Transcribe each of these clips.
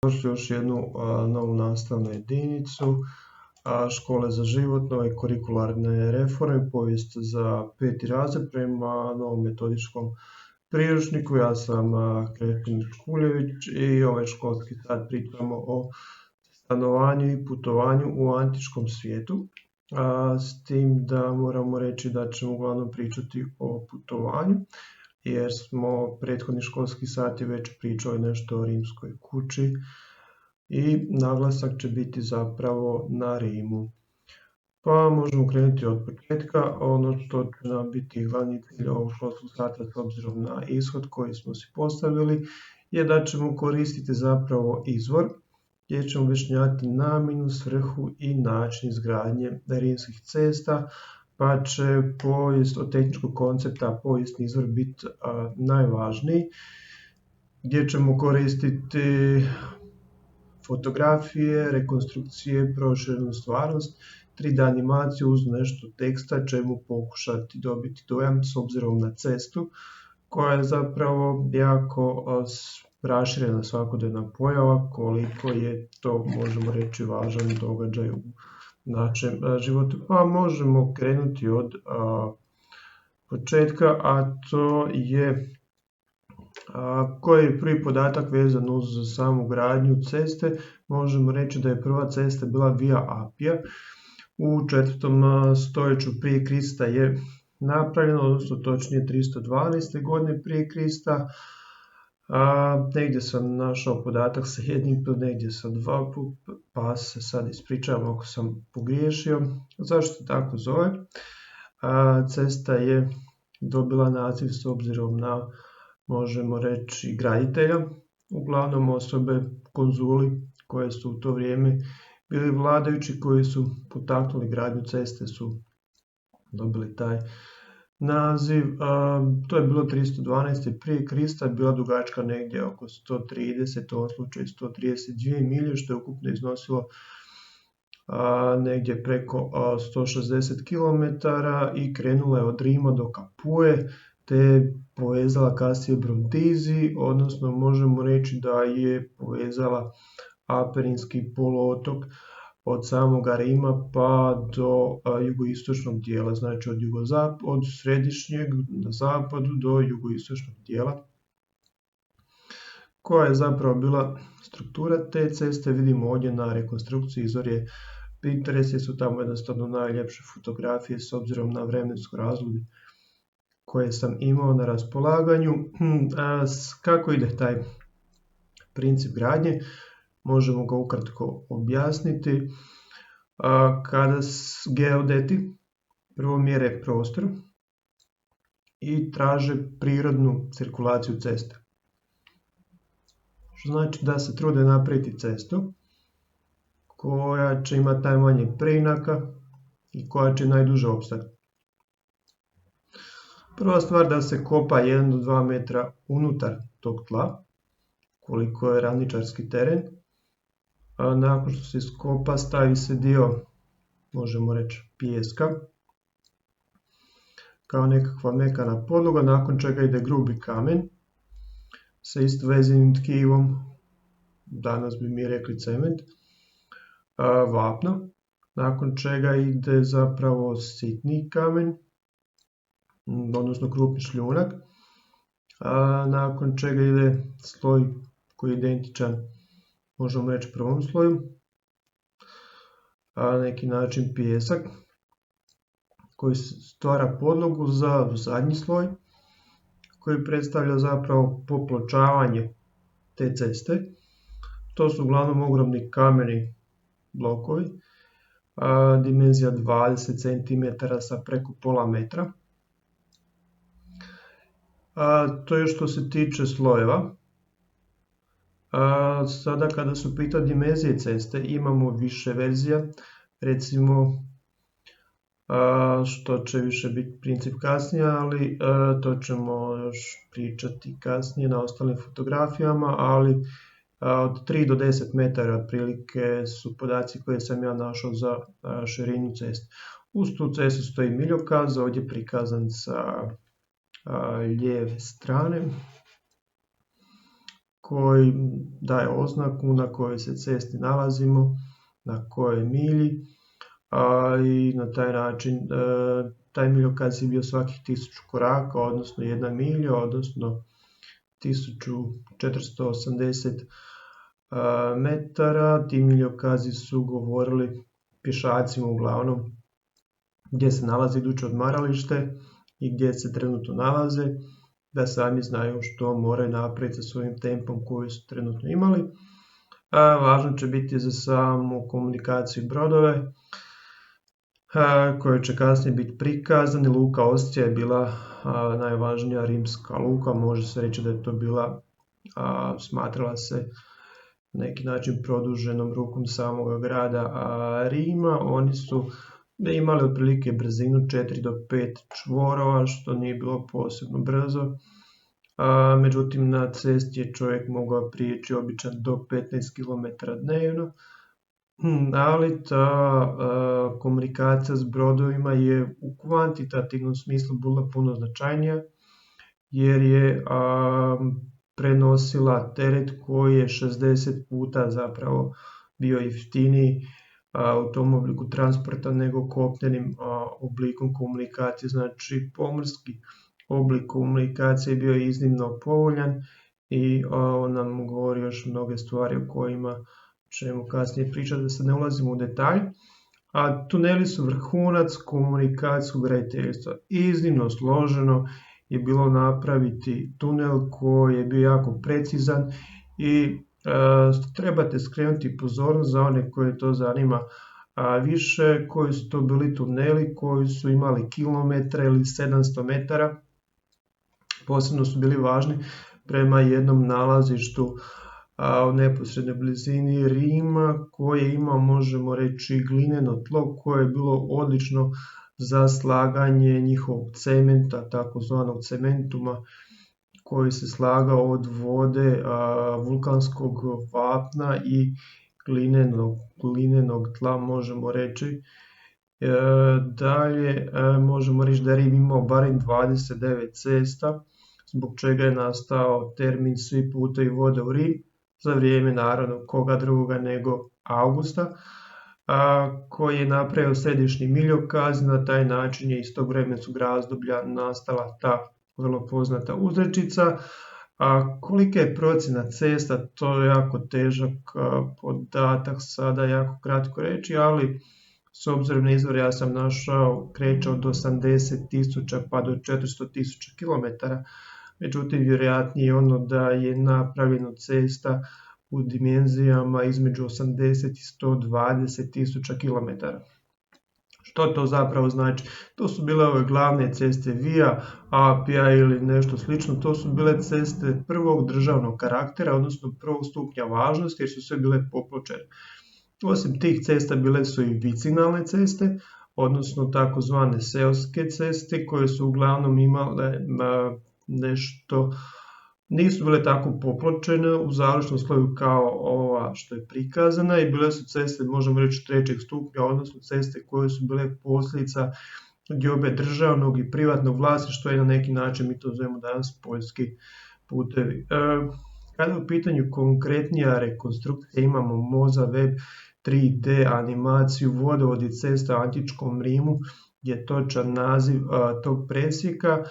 Došli još jednu novu nastavnu jedinicu Škole za život, nove kurikularne reforme, povijest za 5. razred prema novom metodičkom priručniku. Ja sam Krešimir Škuljević i ovaj školski sat pričamo o stanovanju i putovanju u antičkom svijetu. S tim da moramo reći da ćemo uglavnom pričati o putovanju, jer smo prethodni školski sati već pričali nešto o rimskoj kući i naglasak će biti zapravo na Rimu. Pa možemo krenuti od početka. Ono što će nam biti glavni cilj ovog školskog sata s obzirom na ishod koji smo si postavili je da ćemo koristiti zapravo izvor gdje ćemo objašnjavati namjenu, svrhu i način izgradnje rimskih cesta, pa će povijest od tehničkog koncepta povijesni izvor biti najvažniji, gdje ćemo koristiti fotografije, rekonstrukcije, proširenu stvarnost, 3D animaciju uz nešto teksta, ćemo pokušati dobiti dojam s obzirom na cestu koja je zapravo jako raširena svakodnevna pojava, koliko je to, možemo reći, važan događaj u našem životu. Pa možemo krenuti od početka, a to je koji je prvi podatak vezan uz samu gradnju ceste. Možemo reći da je prva cesta bila Via Appia. U 4. stoljeću prije Krista je napravljeno, odnosno točnije 312. godine prije Krista. Negdje sam našao podatak sa jednim put, negdje sa 2 put, pa se sad ispričavam ako sam pogriješio. Zašto se tako zove? Cesta je dobila naziv s obzirom na, možemo reći, graditelja, uglavnom osobe, konzuli koje su u to vrijeme bili vladajući, koji su potaknuli gradnju ceste, su dobili taj naziv. To je bilo 312. prije Krista, bila dugačka negdje oko 130, u ovom slučaju 132 milje, što je ukupno iznosilo negdje preko 160 km i krenula je od Rima do Capue, te je povezala kasnije Brundizi, odnosno možemo reći da je povezala Aperinski poluotok od samoga Rima pa do jugoistočnog dijela, znači od središnjeg na zapadu do jugoistočnog dijela. Koja je zapravo bila struktura te ceste, vidimo ovdje na rekonstrukciji, izvor je Pinterest, jer su tamo jednostavno najljepše fotografije s obzirom na vremensko razdoblje koje sam imao na raspolaganju. Kako ide taj princip gradnje? Možemo ga ukratko objasniti. Kada geodeti prvo mjere prostor i traže prirodnu cirkulaciju ceste, što znači da se trude napraviti cestu koja će imati najmanje preinaka i koja će najduže opstati. Prva stvar, da se kopa 1 do 2 metra unutar tog tla, koliko je ravničarski teren. Nakon što se iskopa, stavi se dio, možemo reći, pijeska kao nekakva mekana podloga, nakon čega ide grubi kamen sa istovezenim tkivom, danas bi mi rekli cement, vapno, nakon čega ide zapravo sitni kamen, odnosno krupni šljunak, nakon čega ide sloj koji je identičan, možemo reći, prvom sloju, na neki način pijesak koji stvara podlogu za zadnji sloj koji predstavlja zapravo popločavanje te ceste. To su uglavnom ogromni kameni blokovi, dimenzija 20 cm sa preko pola metra. To je što se tiče slojeva. Sada kada su pitanje dimenzije ceste, imamo više verzija, recimo što će više biti princip kasnije, ali to ćemo još pričati kasnije na ostalim fotografijama, ali od 3 do 10 metara otprilike su podaci koje sam ja našao za širinu ceste. Uz tu cestu stoji miljokaz, ovdje prikazan sa lijeve strane, koji daje oznaku na kojoj se cesti nalazimo, na kojoj milji, i na taj način taj miljokaz je bio svakih 1000 koraka, odnosno 1 milja, odnosno 1480 metara. Ti miljokazi su govorili pješacima uglavnom gdje se nalazi iduće odmaralište i gdje se trenutno nalaze, da sami znaju što moraju napraviti sa svojim tempom koji su trenutno imali. Važno će biti za samu komunikaciju brodove koje će kasnije biti prikazani. Luka Ostija je bila najvažnija rimska luka, može se reći da je to bila, smatrala se na neki način produženom rukom samoga grada Rima. Oni su imali otprilike brzinu 4 do 5 čvorova, što nije bilo posebno brzo. Međutim, na cesti je čovjek mogao prijeći obično do 15 km dnevno, ali ta komunikacija s brodovima je u kvantitativnom smislu bila puno značajnija, jer je prenosila teret koji je 60 puta zapravo bio jeftiniji u tom obliku transporta nego kopnenim oblikom komunikacije. Znači, pomorski oblik komunikacije je bio iznimno povoljan i on nam govori još mnoge stvari o kojima ćemo kasnije pričati, da se ne ulazimo u detalj. A tuneli su vrhunac komunikacijskog graditeljstva. Iznimno složeno je bilo napraviti tunel koji je bio jako precizan i trebate skrenuti pozornost za one koje to zanima više, koji su to bili tuneli koji su imali kilometre ili 700 metara. Posebno su bili važni prema jednom nalazištu u neposrednoj blizini Rima, koje ima, možemo reći, glineno tlo koje je bilo odlično za slaganje njihovog cementa, takozvanog cementuma, koji se slagao od vode, vulkanskog vapna i glinenog tla, možemo reći. Dalje možemo reći da je Rim imao barem 29 cesta, zbog čega je nastao termin svi putevi vode u Rim, za vrijeme naravno koga drugoga nego Augusta, koji je napravio središnji miljokaz. Na taj način je iz tog vremenskog razdoblja nastala ta vrlo poznata uzrečica. Kolika je procjena cesta, to je jako težak podatak sada jako kratko reći, ali s obzirom na izvor ja sam našao kreće od 80.000 pa do 400.000 km. Međutim, vjerojatnije je ono da je napravljena cesta u dimenzijama između 80 i 120.000 km. Što to zapravo znači? To su bile ove glavne ceste Via Appia ili nešto slično. To su bile ceste prvog državnog karaktera, odnosno prvog stupnja važnosti, jer su sve bile popločene. Osim tih cesta bile su i vicinalne ceste, odnosno takozvane seoske ceste, koje su uglavnom imale nešto, nisu bile tako popločene u završnom sloju kao ova što je prikazana, i bile su ceste, možemo reći, trećeg stupnja, odnosno ceste koje su bile posljedica diobe državnog i privatnog vlasništva, i na neki način mi to zovemo danas poljski putevi. Kada je u pitanju konkretnija rekonstrukcija, imamo Mozaweb 3D animaciju vodovodi cesta u antičkom Rimu, je točan naziv tog presjeka,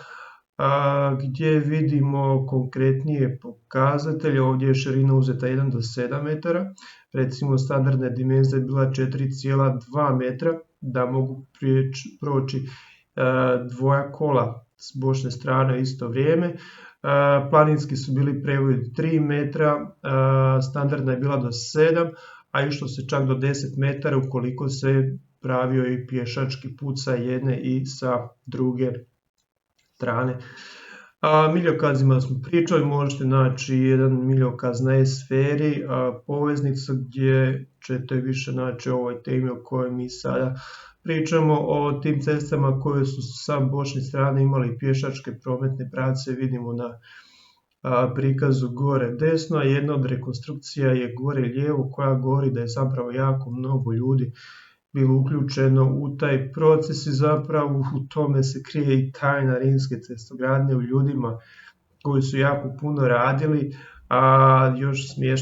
gdje vidimo konkretnije pokazatelje. Ovdje je širina uzeta 1 do 7 metara, recimo standardna dimenzija je bila 4,2 metra, da mogu proći dvoja kola s bočne strane u isto vrijeme. Planinski su bili prevodi 3 metra, standardna je bila do 7, a išlo se čak do 10 metara ukoliko se pravio i pješački put sa jedne i sa druge strane. Miljokazima smo pričali, možete naći jedan miljokaz na e-sferi, poveznica gdje ćete više naći o ovoj temi o kojoj mi sada pričamo. O tim cestama koje su sa bočne strane imali pješačke prometne pravce vidimo na prikazu gore desno, a jedna od rekonstrukcija je gore lijevo koja govori da je zapravo jako mnogo ljudi bilo uključeno u taj proces, i zapravo u tome se krije i tajna rimske cestogradnje, u ljudima koji su jako puno radili, A još smješnije